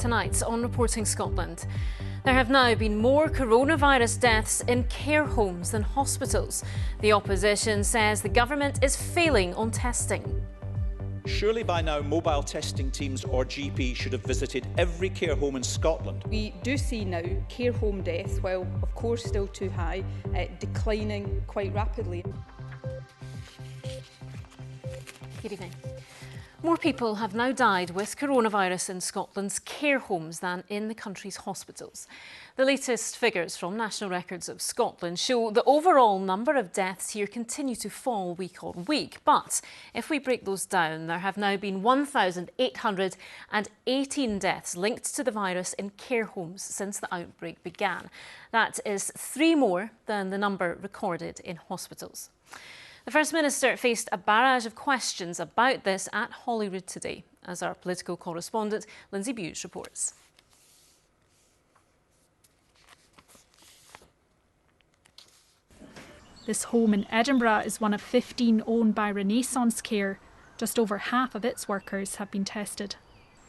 tonight on Reporting Scotland. There have now been more coronavirus deaths in care homes than hospitals. The opposition says the government is failing on testing. Surely by now mobile testing teams or GPs should have visited every care home in Scotland. We do see now care home deaths, while of course still too high, declining quite rapidly. Good evening. More people have now died with coronavirus in Scotland's care homes than in the country's hospitals. The latest figures from National Records of Scotland show the overall number of deaths here continue to fall week on week. But if we break those down, there have now been 1,818 deaths linked to the virus in care homes since the outbreak began. That is 3 more than the number recorded in hospitals. The First Minister faced a barrage of questions about this at Holyrood today, as our political correspondent Lindsay Buse reports. This home in Edinburgh is one of 15 owned by Renaissance Care. Just over half of its workers have been tested.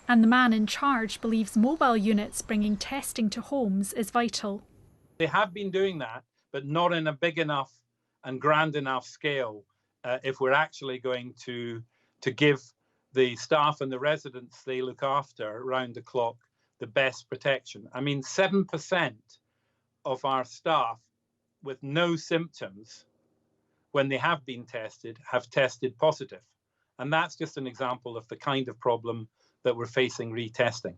And the man in charge believes mobile units bringing testing to homes is vital. They have been doing that, but not in a big enough and grand enough scale if we're actually going to give the staff and the residents they look after around the clock the best protection. I mean, 7% of our staff with no symptoms, when they have been tested, have tested positive. And that's just an example of the kind of problem that we're facing retesting.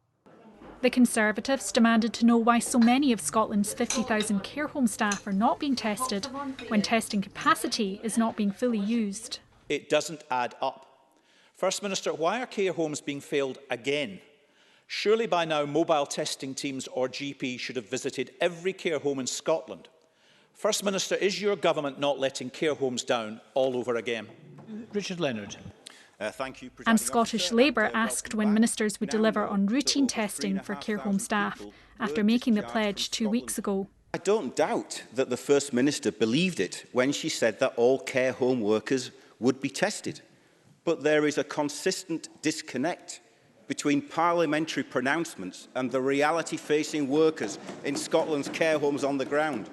The Conservatives demanded to know why so many of Scotland's 50,000 care home staff are not being tested when testing capacity is not being fully used. It doesn't add up. First Minister, why are care homes being failed again? Surely by now mobile testing teams or GPs should have visited every care home in Scotland. First Minister, is your government not letting care homes down all over again? Richard Leonard. Thank you, and Scottish Labour asked when ministers would deliver on routine testing for care home staff after making the pledge 2 weeks ago. I don't doubt that the First Minister believed it when she said that all care home workers would be tested. But there is a consistent disconnect between parliamentary pronouncements and the reality facing workers in Scotland's care homes on the ground.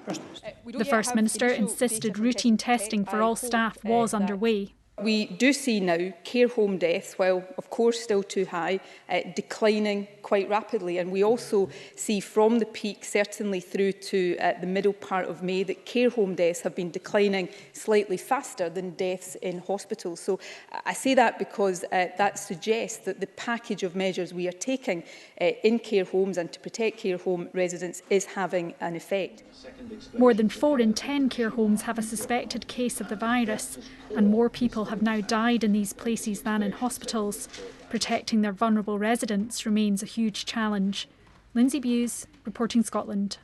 The First Minister insisted routine testing for all staff was underway. We do see now care home deaths, while of course still too high, declining quite rapidly. And we also see from the peak, certainly through to the middle part of May, that care home deaths have been declining slightly faster than deaths in hospitals. So I say that because that suggests that the package of measures we are taking in care homes and to protect care home residents is having an effect. More than 4 in 10 care homes have a suspected case of the virus, and more people have now died in these places than in hospitals. Protecting their vulnerable residents remains a huge challenge. Lindsay Buse, Reporting Scotland.